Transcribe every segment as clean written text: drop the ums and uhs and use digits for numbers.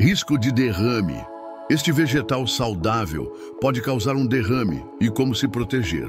Risco de derrame. Este vegetal saudável pode causar um derrame e como se proteger.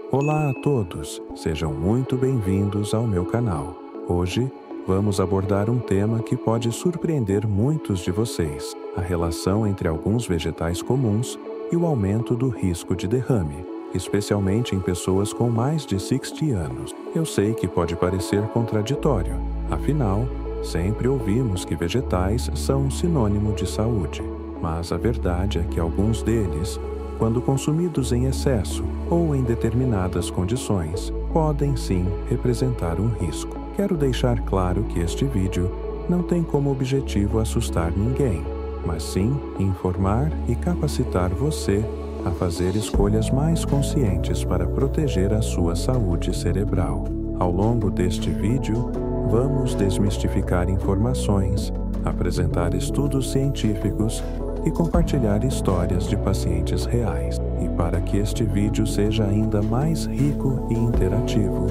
Olá a todos, sejam muito bem-vindos ao meu canal. Hoje vamos abordar um tema que pode surpreender muitos de vocês: a relação entre alguns vegetais comuns e o aumento do risco de derrame, especialmente em pessoas com mais de 60 anos. Eu sei que pode parecer contraditório, afinal, sempre ouvimos que vegetais são um sinônimo de saúde, mas a verdade é que alguns deles, quando consumidos em excesso ou em determinadas condições, podem sim representar um risco. Quero deixar claro que este vídeo não tem como objetivo assustar ninguém, mas sim informar e capacitar você a fazer escolhas mais conscientes para proteger a sua saúde cerebral. Ao longo deste vídeo, vamos desmistificar informações, apresentar estudos científicos e compartilhar histórias de pacientes reais. E para que este vídeo seja ainda mais rico e interativo,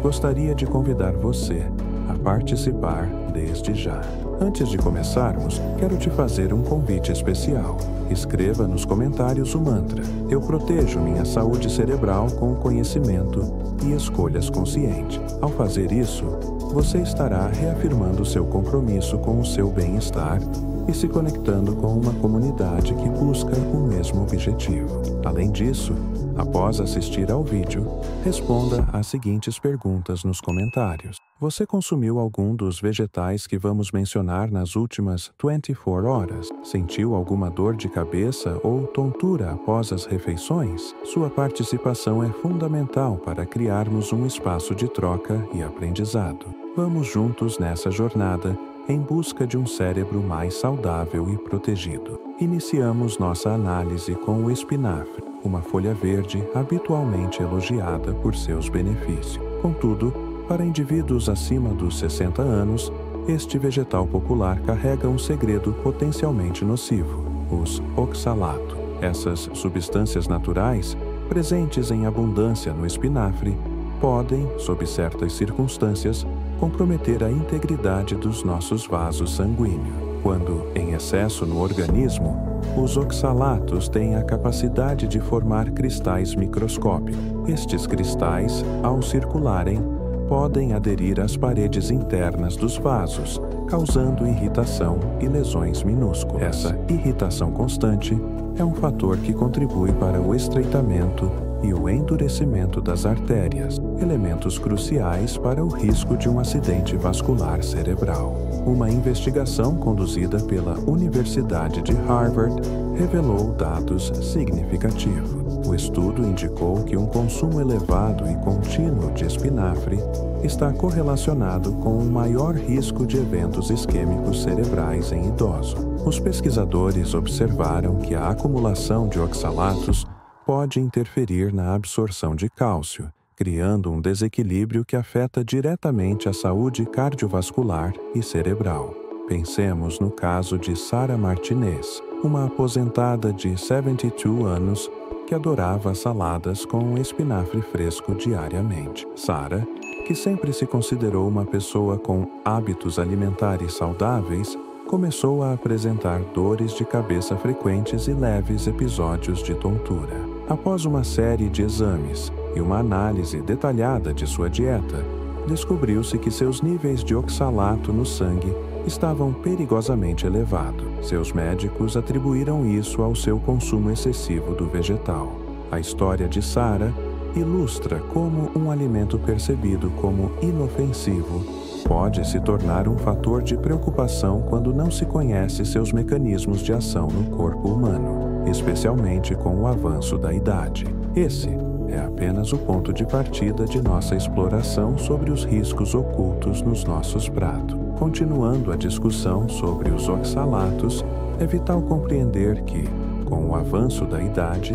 gostaria de convidar você a participar desde já. Antes de começarmos, quero te fazer um convite especial. Escreva nos comentários o mantra: eu protejo minha saúde cerebral com conhecimento e escolhas conscientes. Ao fazer isso, você estará reafirmando seu compromisso com o seu bem-estar e se conectando com uma comunidade que busca o mesmo objetivo. Além disso, após assistir ao vídeo, responda às seguintes perguntas nos comentários. Você consumiu algum dos vegetais que vamos mencionar nas últimas 24 horas? Sentiu alguma dor de cabeça ou tontura após as refeições? Sua participação é fundamental para criarmos um espaço de troca e aprendizado. Vamos juntos nessa jornada em busca de um cérebro mais saudável e protegido. Iniciamos nossa análise com o espinafre, uma folha verde habitualmente elogiada por seus benefícios. Contudo, para indivíduos acima dos 60 anos, este vegetal popular carrega um segredo potencialmente nocivo: os oxalatos. Essas substâncias naturais, presentes em abundância no espinafre, podem, sob certas circunstâncias, comprometer a integridade dos nossos vasos sanguíneos. Quando em excesso no organismo, os oxalatos têm a capacidade de formar cristais microscópicos. Estes cristais, ao circularem, podem aderir às paredes internas dos vasos, causando irritação e lesões minúsculas. Essa irritação constante é um fator que contribui para o estreitamento e o endurecimento das artérias, elementos cruciais para o risco de um acidente vascular cerebral. Uma investigação conduzida pela Universidade de Harvard revelou dados significativos. O estudo indicou que um consumo elevado e contínuo de espinafre está correlacionado com um maior risco de eventos isquêmicos cerebrais em idosos. Os pesquisadores observaram que a acumulação de oxalatos pode interferir na absorção de cálcio, criando um desequilíbrio que afeta diretamente a saúde cardiovascular e cerebral. Pensemos no caso de Sarah Martinez, uma aposentada de 72 anos que adorava saladas com espinafre fresco diariamente. Sarah, que sempre se considerou uma pessoa com hábitos alimentares saudáveis, começou a apresentar dores de cabeça frequentes e leves episódios de tontura. Após uma série de exames e uma análise detalhada de sua dieta, descobriu-se que seus níveis de oxalato no sangue estavam perigosamente elevados. Seus médicos atribuíram isso ao seu consumo excessivo do vegetal. A história de Sarah ilustra como um alimento percebido como inofensivo pode se tornar um fator de preocupação quando não se conhece seus mecanismos de ação no corpo humano, especialmente com o avanço da idade. Esse é apenas o ponto de partida de nossa exploração sobre os riscos ocultos nos nossos pratos. Continuando a discussão sobre os oxalatos, é vital compreender que, com o avanço da idade,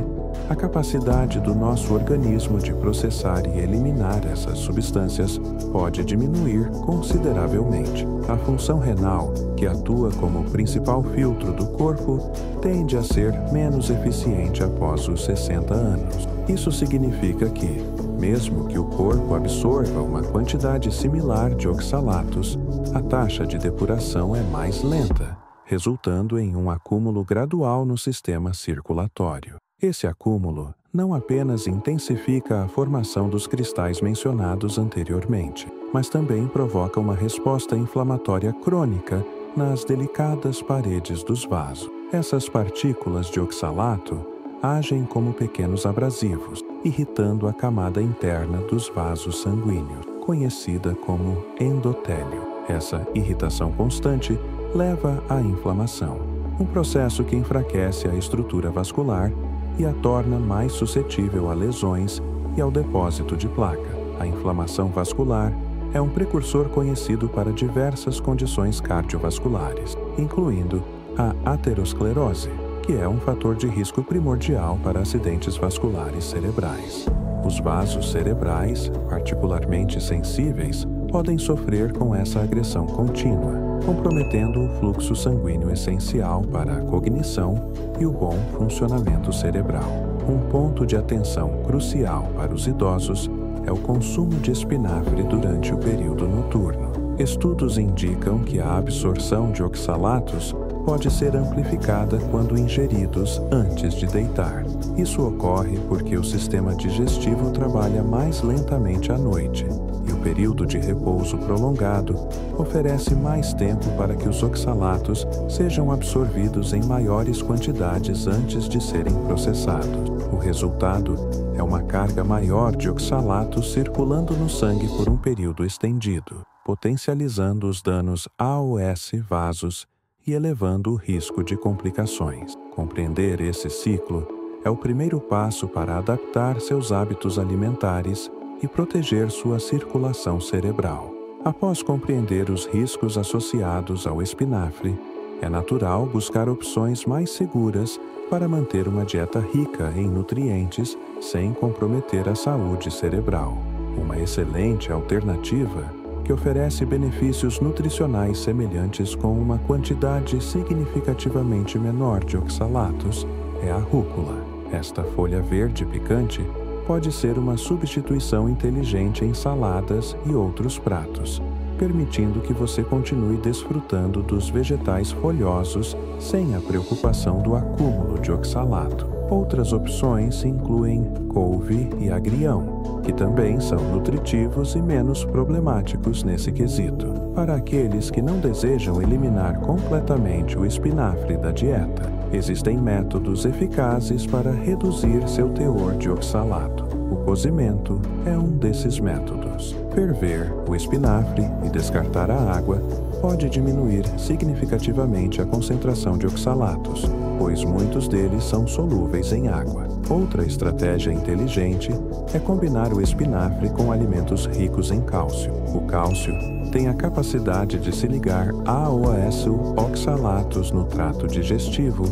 a capacidade do nosso organismo de processar e eliminar essas substâncias pode diminuir consideravelmente. A função renal, que atua como principal filtro do corpo, tende a ser menos eficiente após os 60 anos. Isso significa que, mesmo que o corpo absorva uma quantidade similar de oxalatos, a taxa de depuração é mais lenta. resultando em um acúmulo gradual no sistema circulatório. Esse acúmulo não apenas intensifica a formação dos cristais mencionados anteriormente, mas também provoca uma resposta inflamatória crônica nas delicadas paredes dos vasos. Essas partículas de oxalato agem como pequenos abrasivos, irritando a camada interna dos vasos sanguíneos, conhecida como endotélio. Essa irritação constante leva à inflamação, um processo que enfraquece a estrutura vascular e a torna mais suscetível a lesões e ao depósito de placa. A inflamação vascular é um precursor conhecido para diversas condições cardiovasculares, incluindo a aterosclerose, que é um fator de risco primordial para acidentes vasculares cerebrais. Os vasos cerebrais, particularmente sensíveis, podem sofrer com essa agressão contínua, comprometendo o fluxo sanguíneo essencial para a cognição e o bom funcionamento cerebral. Um ponto de atenção crucial para os idosos é o consumo de espinafre durante o período noturno. Estudos indicam que a absorção de oxalatos pode ser amplificada quando ingeridos antes de deitar. Isso ocorre porque o sistema digestivo trabalha mais lentamente à noite, e o período de repouso prolongado oferece mais tempo para que os oxalatos sejam absorvidos em maiores quantidades antes de serem processados. O resultado é uma carga maior de oxalatos circulando no sangue por um período estendido, potencializando os danos aos vasos e elevando o risco de complicações. Compreender esse ciclo é o primeiro passo para adaptar seus hábitos alimentares e proteger sua circulação cerebral. Após compreender os riscos associados ao espinafre, é natural buscar opções mais seguras para manter uma dieta rica em nutrientes sem comprometer a saúde cerebral. Uma excelente alternativa que oferece benefícios nutricionais semelhantes com uma quantidade significativamente menor de oxalatos é a rúcula. Esta folha verde picante pode ser uma substituição inteligente em saladas e outros pratos, permitindo que você continue desfrutando dos vegetais folhosos sem a preocupação do acúmulo de oxalato. Outras opções incluem couve e agrião, que também são nutritivos e menos problemáticos nesse quesito. Para aqueles que não desejam eliminar completamente o espinafre da dieta, existem métodos eficazes para reduzir seu teor de oxalato. O cozimento é um desses métodos. Ferver o espinafre e descartar a água pode diminuir significativamente a concentração de oxalatos, pois muitos deles são solúveis em água. Outra estratégia inteligente é combinar o espinafre com alimentos ricos em cálcio. O cálcio tem a capacidade de se ligar aos oxalatos no trato digestivo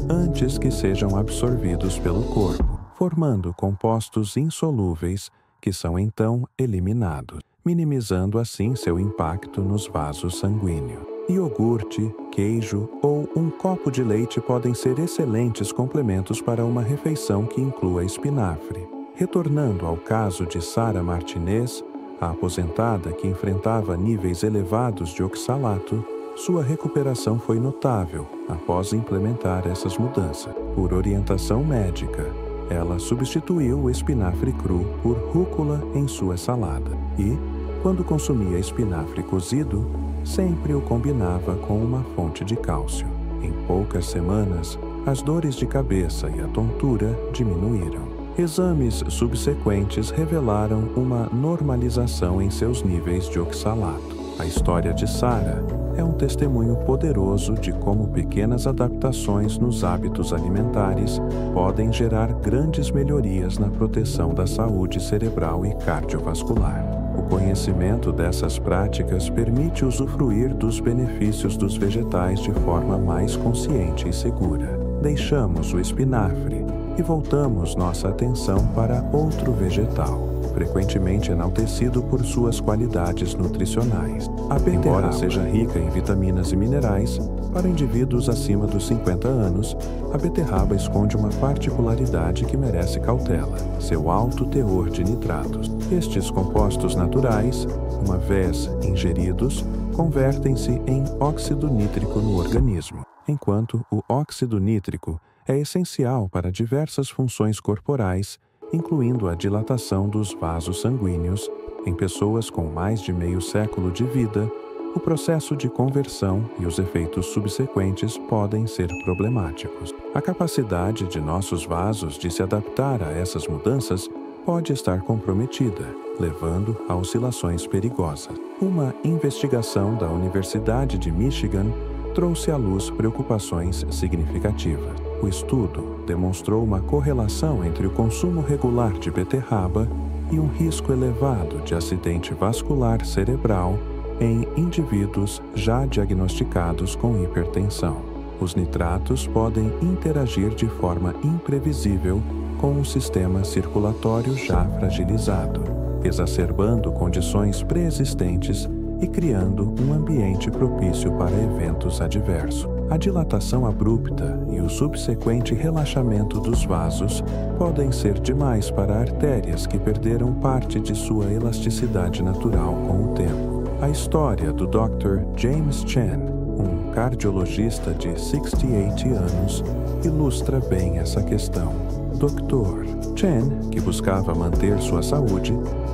antes que sejam absorvidos pelo corpo, formando compostos insolúveis que são então eliminados, minimizando assim seu impacto nos vasos sanguíneos. Iogurte, queijo ou um copo de leite podem ser excelentes complementos para uma refeição que inclua espinafre. Retornando ao caso de Sarah Martinez, a aposentada que enfrentava níveis elevados de oxalato, sua recuperação foi notável após implementar essas mudanças. Por orientação médica, ela substituiu o espinafre cru por rúcula em sua salada e, quando consumia espinafre cozido, sempre o combinava com uma fonte de cálcio. Em poucas semanas, as dores de cabeça e a tontura diminuíram. Exames subsequentes revelaram uma normalização em seus níveis de oxalato. A história de Sarah é um testemunho poderoso de como pequenas adaptações nos hábitos alimentares podem gerar grandes melhorias na proteção da saúde cerebral e cardiovascular. O conhecimento dessas práticas permite usufruir dos benefícios dos vegetais de forma mais consciente e segura. Deixamos o espinafre e voltamos nossa atenção para outro vegetal, frequentemente enaltecido por suas qualidades nutricionais. A beterraba, embora seja rica em vitaminas e minerais, para indivíduos acima dos 50 anos, a beterraba esconde uma particularidade que merece cautela: seu alto teor de nitratos. Estes compostos naturais, uma vez ingeridos, convertem-se em óxido nítrico no organismo. enquanto o óxido nítrico é essencial para diversas funções corporais, incluindo a dilatação dos vasos sanguíneos. Em pessoas com mais de meio século de vida, o processo de conversão e os efeitos subsequentes podem ser problemáticos. A capacidade de nossos vasos de se adaptar a essas mudanças pode estar comprometida, levando a oscilações perigosas. Uma investigação da Universidade de Michigan trouxe à luz preocupações significativas. O estudo demonstrou uma correlação entre o consumo regular de beterraba e um risco elevado de acidente vascular cerebral em indivíduos já diagnosticados com hipertensão. Os nitratos podem interagir de forma imprevisível com o sistema circulatório já fragilizado, exacerbando condições pré-existentes e criando um ambiente propício para eventos adversos. A dilatação abrupta e o subsequente relaxamento dos vasos podem ser demais para artérias que perderam parte de sua elasticidade natural com o tempo. A história do Dr. James Chen, um cardiologista de 68 anos, ilustra bem essa questão. Dr. Chen, que buscava manter sua saúde,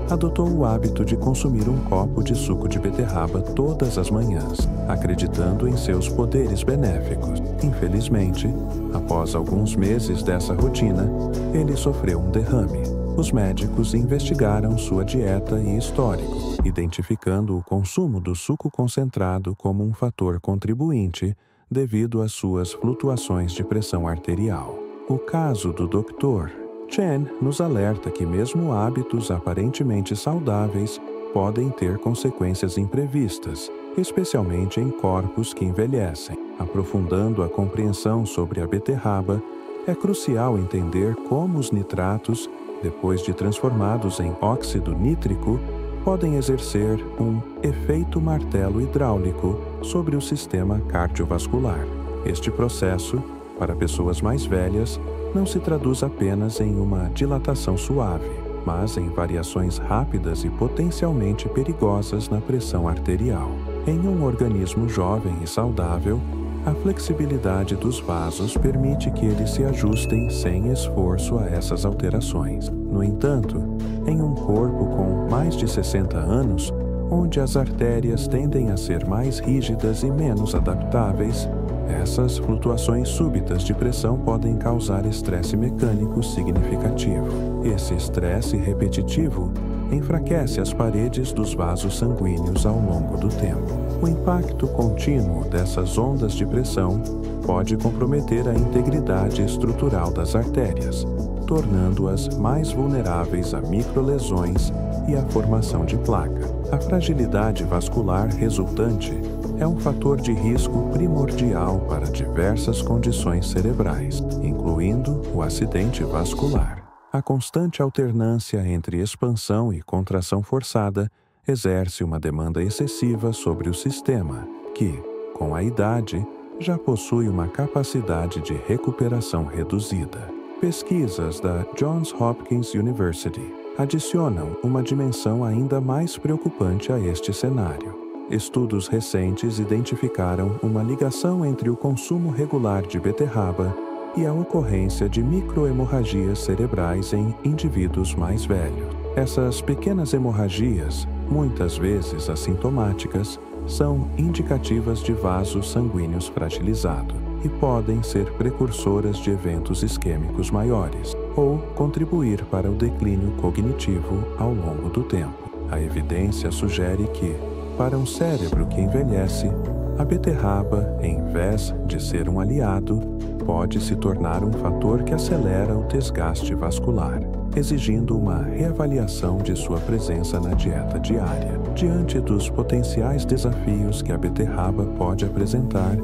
adotou o hábito de consumir um copo de suco de beterraba todas as manhãs, acreditando em seus poderes benéficos. Infelizmente, após alguns meses dessa rotina, ele sofreu um derrame. Os médicos investigaram sua dieta e histórico, identificando o consumo do suco concentrado como um fator contribuinte devido às suas flutuações de pressão arterial. O caso do Dr. Chen nos alerta que mesmo hábitos aparentemente saudáveis podem ter consequências imprevistas, especialmente em corpos que envelhecem. Aprofundando a compreensão sobre a beterraba, é crucial entender como os nitratos, depois de transformados em óxido nítrico, podem exercer um efeito martelo hidráulico sobre o sistema cardiovascular. Este processo, para pessoas mais velhas, não se traduz apenas em uma dilatação suave, mas em variações rápidas e potencialmente perigosas na pressão arterial. Em um organismo jovem e saudável, a flexibilidade dos vasos permite que eles se ajustem sem esforço a essas alterações. No entanto, em um corpo com mais de 60 anos, onde as artérias tendem a ser mais rígidas e menos adaptáveis, essas flutuações súbitas de pressão podem causar estresse mecânico significativo. Esse estresse repetitivo enfraquece as paredes dos vasos sanguíneos ao longo do tempo. O impacto contínuo dessas ondas de pressão pode comprometer a integridade estrutural das artérias, tornando-as mais vulneráveis a microlesões e à formação de placa. A fragilidade vascular resultante é um fator de risco primordial para diversas condições cerebrais, incluindo o acidente vascular. A constante alternância entre expansão e contração forçada exerce uma demanda excessiva sobre o sistema, que, com a idade, já possui uma capacidade de recuperação reduzida. Pesquisas da Johns Hopkins University adicionam uma dimensão ainda mais preocupante a este cenário. Estudos recentes identificaram uma ligação entre o consumo regular de beterraba e a ocorrência de microhemorragias cerebrais em indivíduos mais velhos. Essas pequenas hemorragias, muitas vezes assintomáticas, são indicativas de vasos sanguíneos fragilizados e podem ser precursoras de eventos isquêmicos maiores ou contribuir para o declínio cognitivo ao longo do tempo. A evidência sugere que, para um cérebro que envelhece, a beterraba, em vez de ser um aliado, pode se tornar um fator que acelera o desgaste vascular, exigindo uma reavaliação de sua presença na dieta diária. Diante dos potenciais desafios que a beterraba pode apresentar,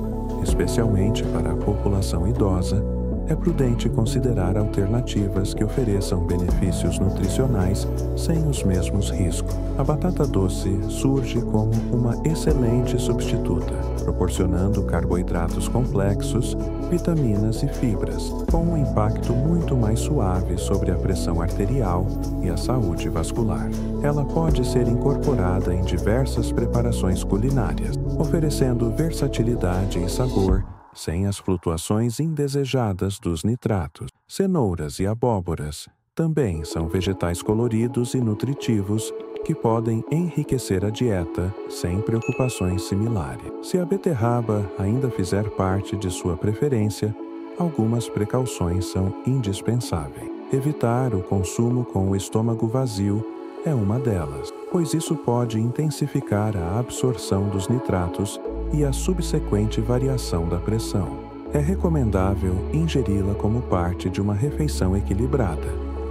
especialmente para a população idosa, é prudente considerar alternativas que ofereçam benefícios nutricionais sem os mesmos riscos. A batata doce surge como uma excelente substituta, proporcionando carboidratos complexos, vitaminas e fibras, com um impacto muito mais suave sobre a pressão arterial e a saúde vascular. Ela pode ser incorporada em diversas preparações culinárias, oferecendo versatilidade e sabor sem as flutuações indesejadas dos nitratos. Cenouras e abóboras também são vegetais coloridos e nutritivos que podem enriquecer a dieta sem preocupações similares. Se a beterraba ainda fizer parte de sua preferência, algumas precauções são indispensáveis. Evitar o consumo com o estômago vazio é uma delas, pois isso pode intensificar a absorção dos nitratos e a subsequente variação da pressão. É recomendável ingeri-la como parte de uma refeição equilibrada,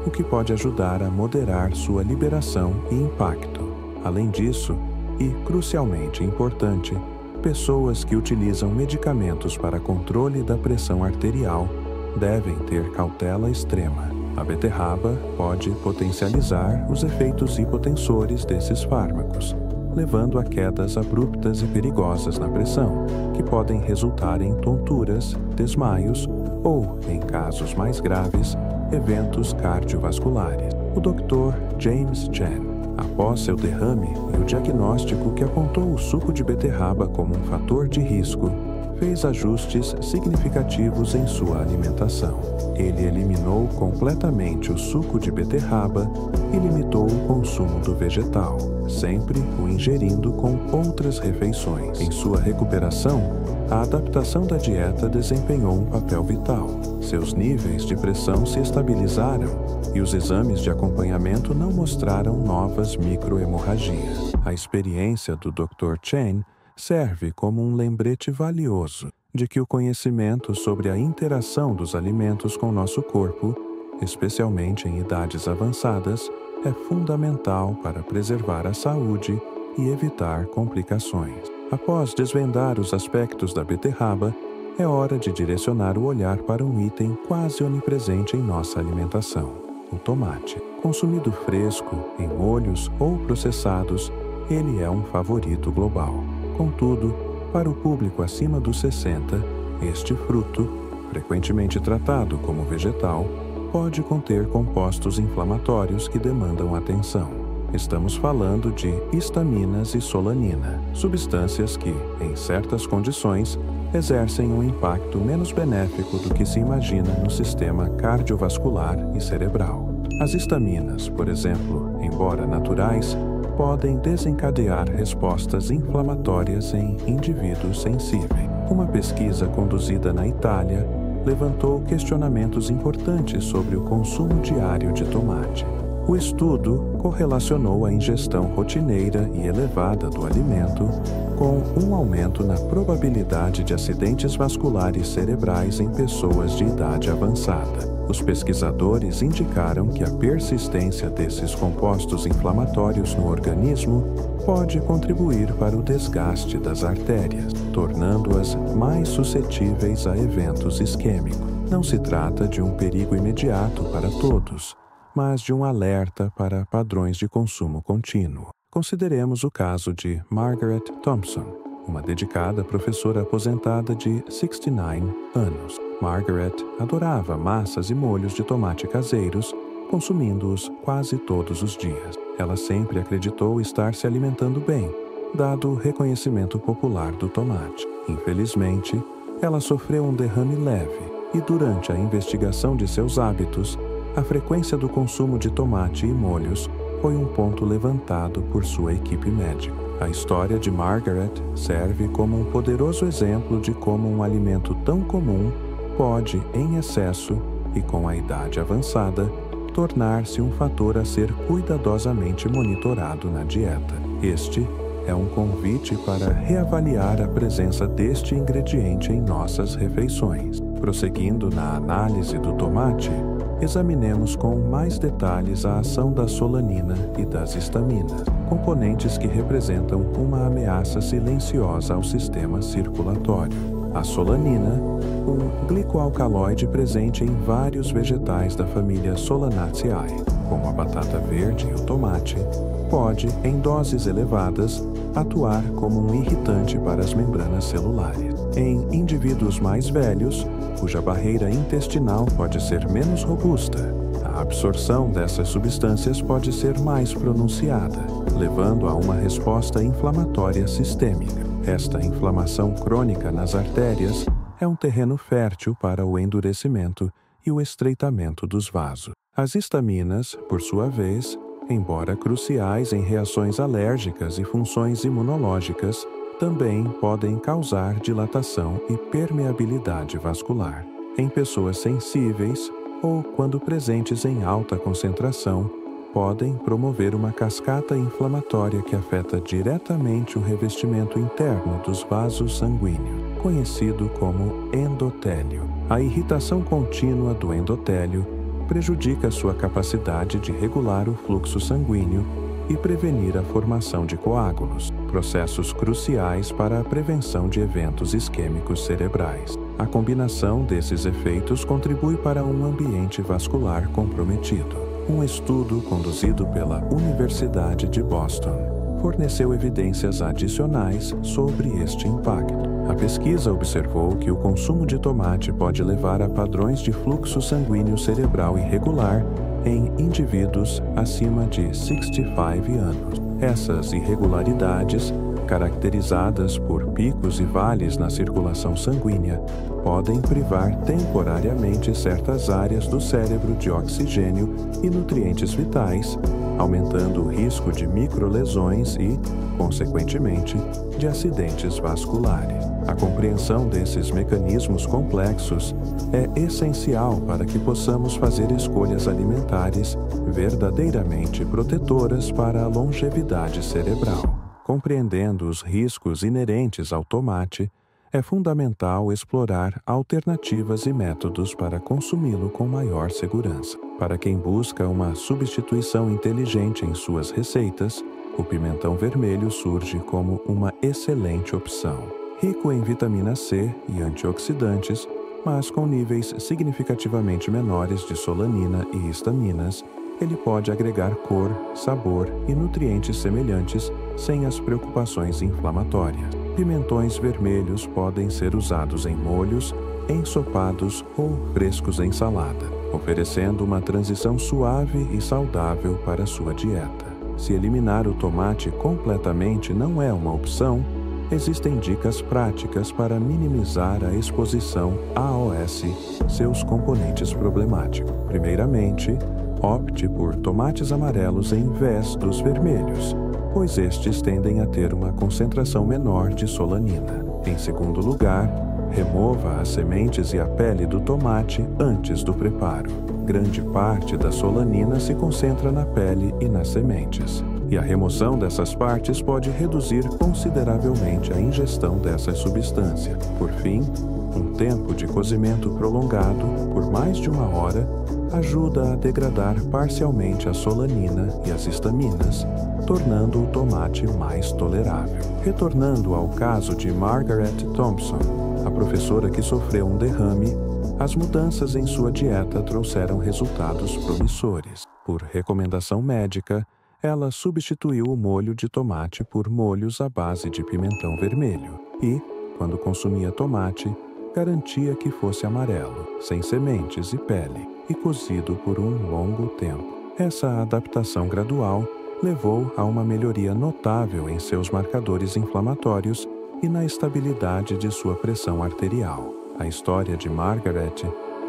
o que pode ajudar a moderar sua liberação e impacto. Além disso, e crucialmente importante, pessoas que utilizam medicamentos para controle da pressão arterial devem ter cautela extrema. A beterraba pode potencializar os efeitos hipotensores desses fármacos, levando a quedas abruptas e perigosas na pressão, que podem resultar em tonturas, desmaios ou, em casos mais graves, eventos cardiovasculares. O Dr. James Chen, após seu derrame e o diagnóstico que apontou o suco de beterraba como um fator de risco, fez ajustes significativos em sua alimentação. Ele eliminou completamente o suco de beterraba e limitou o consumo do vegetal, sempre o ingerindo com outras refeições. Em sua recuperação, a adaptação da dieta desempenhou um papel vital. Seus níveis de pressão se estabilizaram e os exames de acompanhamento não mostraram novas microhemorragias. A experiência do Dr. Chen serve como um lembrete valioso de que o conhecimento sobre a interação dos alimentos com nosso corpo, especialmente em idades avançadas, é fundamental para preservar a saúde e evitar complicações. Após desvendar os aspectos da beterraba, é hora de direcionar o olhar para um item quase onipresente em nossa alimentação: o tomate. Consumido fresco, em molhos ou processados, ele é um favorito global. Contudo, para o público acima dos 60, este fruto, frequentemente tratado como vegetal, pode conter compostos inflamatórios que demandam atenção. Estamos falando de histaminas e solanina, substâncias que, em certas condições, exercem um impacto menos benéfico do que se imagina no sistema cardiovascular e cerebral. As histaminas, por exemplo, embora naturais, podem desencadear respostas inflamatórias em indivíduos sensíveis. Uma pesquisa conduzida na Itália levantou questionamentos importantes sobre o consumo diário de tomate. O estudo correlacionou a ingestão rotineira e elevada do alimento com um aumento na probabilidade de acidentes vasculares cerebrais em pessoas de idade avançada. Os pesquisadores indicaram que a persistência desses compostos inflamatórios no organismo pode contribuir para o desgaste das artérias, tornando-as mais suscetíveis a eventos isquêmicos. Não se trata de um perigo imediato para todos, mas de um alerta para padrões de consumo contínuo. Consideremos o caso de Margaret Thompson, uma dedicada professora aposentada de 69 anos. Margaret adorava massas e molhos de tomate caseiros, consumindo-os quase todos os dias. Ela sempre acreditou estar se alimentando bem, dado o reconhecimento popular do tomate. Infelizmente, ela sofreu um derrame leve e, durante a investigação de seus hábitos, a frequência do consumo de tomate e molhos foi um ponto levantado por sua equipe médica. A história de Margaret serve como um poderoso exemplo de como um alimento tão comum pode, em excesso e com a idade avançada, tornar-se um fator a ser cuidadosamente monitorado na dieta. Este é um convite para reavaliar a presença deste ingrediente em nossas refeições. Prosseguindo na análise do tomate, examinemos com mais detalhes a ação da solanina e das histaminas, componentes que representam uma ameaça silenciosa ao sistema circulatório. A solanina, um glicoalcaloide presente em vários vegetais da família Solanaceae, como a batata verde e o tomate, pode, em doses elevadas, atuar como um irritante para as membranas celulares. Em indivíduos mais velhos, cuja barreira intestinal pode ser menos robusta, a absorção dessas substâncias pode ser mais pronunciada, levando a uma resposta inflamatória sistêmica. Esta inflamação crônica nas artérias é um terreno fértil para o endurecimento e o estreitamento dos vasos. As histaminas, por sua vez, embora cruciais em reações alérgicas e funções imunológicas, também podem causar dilatação e permeabilidade vascular. Em pessoas sensíveis ou quando presentes em alta concentração, podem promover uma cascata inflamatória que afeta diretamente o revestimento interno dos vasos sanguíneos, conhecido como endotélio. A irritação contínua do endotélio prejudica sua capacidade de regular o fluxo sanguíneo e prevenir a formação de coágulos, processos cruciais para a prevenção de eventos isquêmicos cerebrais. A combinação desses efeitos contribui para um ambiente vascular comprometido. Um estudo conduzido pela Universidade de Boston forneceu evidências adicionais sobre este impacto. A pesquisa observou que o consumo de tomate pode levar a padrões de fluxo sanguíneo cerebral irregular em indivíduos acima de 65 anos. Essas irregularidades, caracterizadas por picos e vales na circulação sanguínea, podem privar temporariamente certas áreas do cérebro de oxigênio e nutrientes vitais, aumentando o risco de microlesões e, consequentemente, de acidentes vasculares. A compreensão desses mecanismos complexos é essencial para que possamos fazer escolhas alimentares verdadeiramente protetoras para a longevidade cerebral. Compreendendo os riscos inerentes ao tomate, é fundamental explorar alternativas e métodos para consumi-lo com maior segurança. Para quem busca uma substituição inteligente em suas receitas, o pimentão vermelho surge como uma excelente opção. Rico em vitamina C e antioxidantes, mas com níveis significativamente menores de solanina e histaminas, ele pode agregar cor, sabor e nutrientes semelhantes sem as preocupações inflamatórias. Pimentões vermelhos podem ser usados em molhos, ensopados ou frescos em salada, oferecendo uma transição suave e saudável para sua dieta. Se eliminar o tomate completamente não é uma opção, existem dicas práticas para minimizar a exposição a AOS, seus componentes problemáticos. Primeiramente, opte por tomates amarelos em vez dos vermelhos, pois estes tendem a ter uma concentração menor de solanina. Em segundo lugar, remova as sementes e a pele do tomate antes do preparo. Grande parte da solanina se concentra na pele e nas sementes, e a remoção dessas partes pode reduzir consideravelmente a ingestão dessas substâncias. Por fim, um tempo de cozimento prolongado, por mais de 1 hora, ajuda a degradar parcialmente a solanina e as histaminas, tornando o tomate mais tolerável. Retornando ao caso de Margaret Thompson, a professora que sofreu um derrame, as mudanças em sua dieta trouxeram resultados promissores. Por recomendação médica, ela substituiu o molho de tomate por molhos à base de pimentão vermelho e, quando consumia tomate, garantia que fosse amarelo, sem sementes e pele, e cozido por um longo tempo. Essa adaptação gradual levou a uma melhoria notável em seus marcadores inflamatórios e na estabilidade de sua pressão arterial. A história de Margaret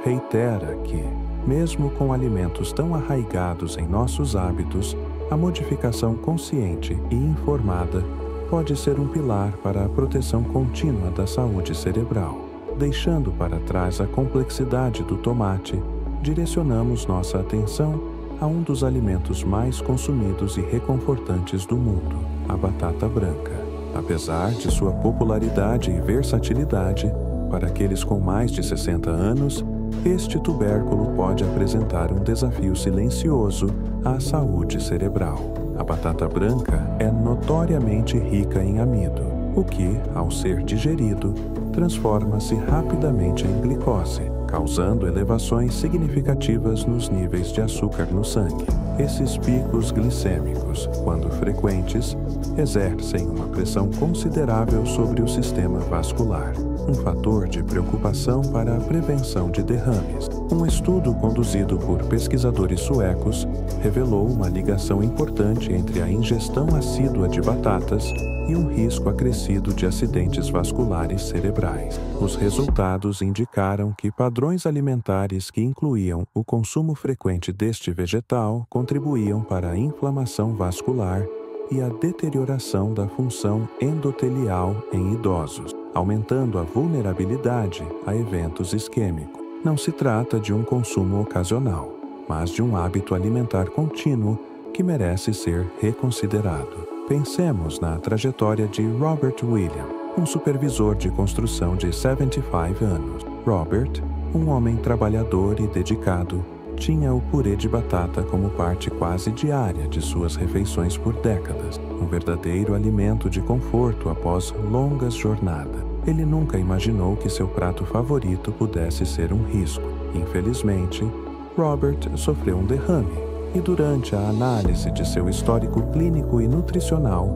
reitera que, mesmo com alimentos tão arraigados em nossos hábitos, a modificação consciente e informada pode ser um pilar para a proteção contínua da saúde cerebral. Deixando para trás a complexidade do tomate, direcionamos nossa atenção a um dos alimentos mais consumidos e reconfortantes do mundo, a batata branca. Apesar de sua popularidade e versatilidade, para aqueles com mais de 60 anos, este tubérculo pode apresentar um desafio silencioso à saúde cerebral. A batata branca é notoriamente rica em amido, o que, ao ser digerido, transforma-se rapidamente em glicose, causando elevações significativas nos níveis de açúcar no sangue. Esses picos glicêmicos, quando frequentes, exercem uma pressão considerável sobre o sistema vascular. um fator de preocupação para a prevenção de derrames. Um estudo conduzido por pesquisadores suecos revelou uma ligação importante entre a ingestão assídua de batatas e um risco acrescido de acidentes vasculares cerebrais. Os resultados indicaram que padrões alimentares que incluíam o consumo frequente deste vegetal contribuíam para a inflamação vascular e a deterioração da função endotelial em idosos, aumentando a vulnerabilidade a eventos isquêmicos. Não se trata de um consumo ocasional, mas de um hábito alimentar contínuo que merece ser reconsiderado. Pensemos na trajetória de Robert William, um supervisor de construção de 75 anos. Robert, um homem trabalhador e dedicado, tinha o purê de batata como parte quase diária de suas refeições por décadas, um verdadeiro alimento de conforto após longas jornadas. Ele nunca imaginou que seu prato favorito pudesse ser um risco. Infelizmente, Robert sofreu um derrame e durante a análise de seu histórico clínico e nutricional,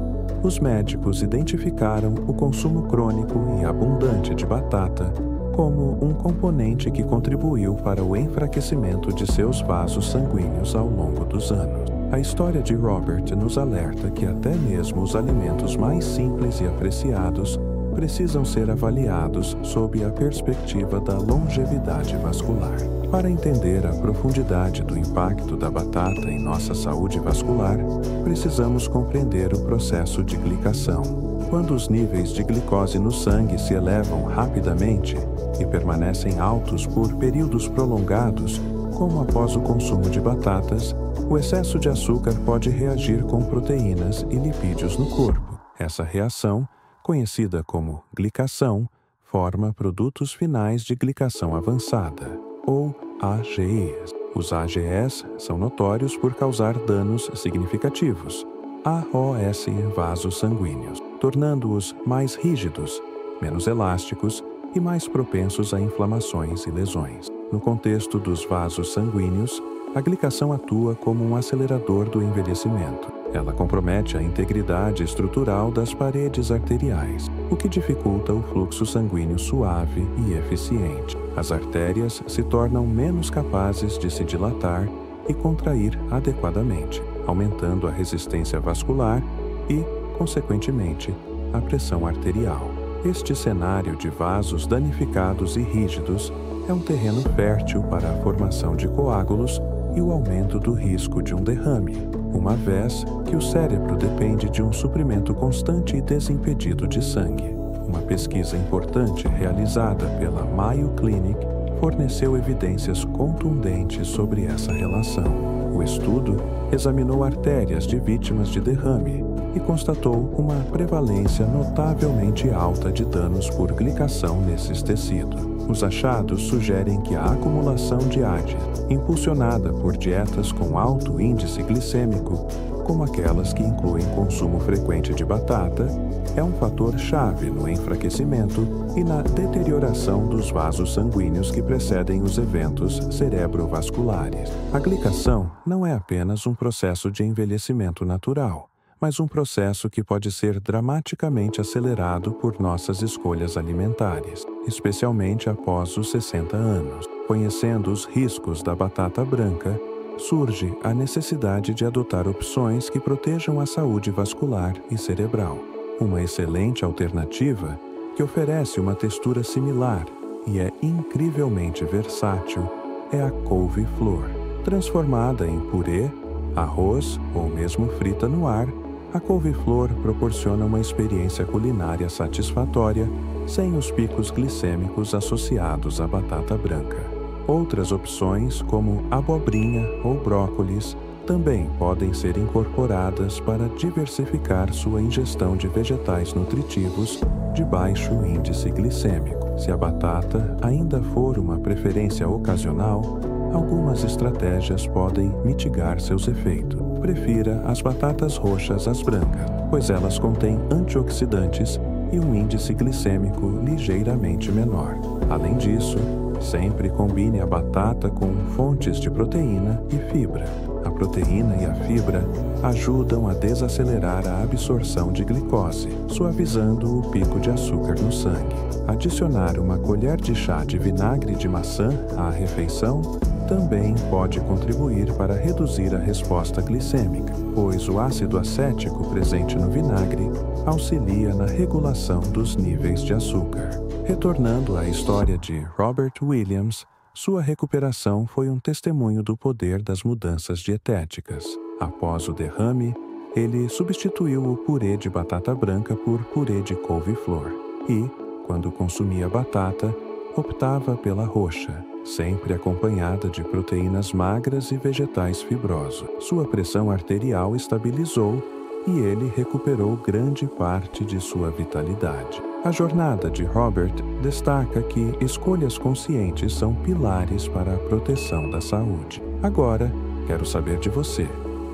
os médicos identificaram o consumo crônico e abundante de batata como um componente que contribuiu para o enfraquecimento de seus vasos sanguíneos ao longo dos anos. A história de Robert nos alerta que até mesmo os alimentos mais simples e apreciados precisam ser avaliados sob a perspectiva da longevidade vascular. Para entender a profundidade do impacto da batata em nossa saúde vascular, precisamos compreender o processo de glicação. Quando os níveis de glicose no sangue se elevam rapidamente e permanecem altos por períodos prolongados, como após o consumo de batatas, o excesso de açúcar pode reagir com proteínas e lipídios no corpo. Essa reação, conhecida como glicação, forma produtos finais de glicação avançada, ou AGEs. Os AGEs são notórios por causar danos significativos, AOS vasos sanguíneos, tornando-os mais rígidos, menos elásticos e mais propensos a inflamações e lesões. No contexto dos vasos sanguíneos, a glicação atua como um acelerador do envelhecimento. Ela compromete a integridade estrutural das paredes arteriais, o que dificulta o fluxo sanguíneo suave e eficiente. As artérias se tornam menos capazes de se dilatar e contrair adequadamente, aumentando a resistência vascular e, consequentemente, a pressão arterial. Este cenário de vasos danificados e rígidos é um terreno fértil para a formação de coágulos e o aumento do risco de um derrame, uma vez que o cérebro depende de um suprimento constante e desimpedido de sangue. Uma pesquisa importante realizada pela Mayo Clinic forneceu evidências contundentes sobre essa relação. O estudo examinou artérias de vítimas de derrame e constatou uma prevalência notavelmente alta de danos por glicação nesses tecidos. Os achados sugerem que a acumulação de AGEs, impulsionada por dietas com alto índice glicêmico, como aquelas que incluem consumo frequente de batata, é um fator-chave no enfraquecimento e na deterioração dos vasos sanguíneos que precedem os eventos cerebrovasculares. A glicação não é apenas um processo de envelhecimento natural, mas um processo que pode ser dramaticamente acelerado por nossas escolhas alimentares, especialmente após os 60 anos. Conhecendo os riscos da batata branca, surge a necessidade de adotar opções que protejam a saúde vascular e cerebral. Uma excelente alternativa, que oferece uma textura similar e é incrivelmente versátil, é a couve-flor. Transformada em purê, arroz ou mesmo frita no ar, a couve-flor proporciona uma experiência culinária satisfatória sem os picos glicêmicos associados à batata branca. Outras opções, como abobrinha ou brócolis, também podem ser incorporadas para diversificar sua ingestão de vegetais nutritivos de baixo índice glicêmico. Se a batata ainda for uma preferência ocasional, algumas estratégias podem mitigar seus efeitos. Prefira as batatas roxas às brancas, pois elas contêm antioxidantes e um índice glicêmico ligeiramente menor. Além disso, sempre combine a batata com fontes de proteína e fibra. A proteína e a fibra ajudam a desacelerar a absorção de glicose, suavizando o pico de açúcar no sangue. Adicionar uma colher de chá de vinagre de maçã à refeição também pode contribuir para reduzir a resposta glicêmica, pois o ácido acético presente no vinagre auxilia na regulação dos níveis de açúcar. Retornando à história de Robert Williams, sua recuperação foi um testemunho do poder das mudanças dietéticas. Após o derrame, ele substituiu o purê de batata branca por purê de couve-flor e, quando consumia batata, optava pela roxa, sempre acompanhada de proteínas magras e vegetais fibrosos. Sua pressão arterial estabilizou e ele recuperou grande parte de sua vitalidade. A jornada de Robert destaca que escolhas conscientes são pilares para a proteção da saúde. Agora, quero saber de você.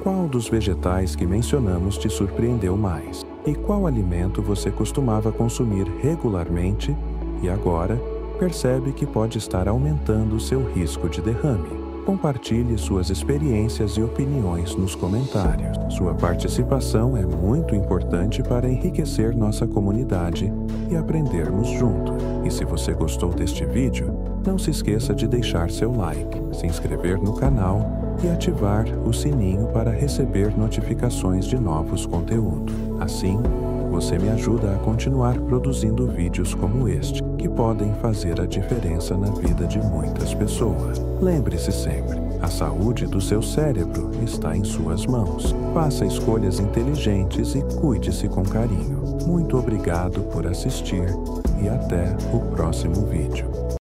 Qual dos vegetais que mencionamos te surpreendeu mais? E qual alimento você costumava consumir regularmente e agora percebe que pode estar aumentando seu risco de derrame? Compartilhe suas experiências e opiniões nos comentários. Sua participação é muito importante para enriquecer nossa comunidade e aprendermos juntos. E se você gostou deste vídeo, não se esqueça de deixar seu like, se inscrever no canal e ativar o sininho para receber notificações de novos conteúdos. Assim, você me ajuda a continuar produzindo vídeos como este, que podem fazer a diferença na vida de muitas pessoas. Lembre-se sempre, a saúde do seu cérebro está em suas mãos. Faça escolhas inteligentes e cuide-se com carinho. Muito obrigado por assistir e até o próximo vídeo.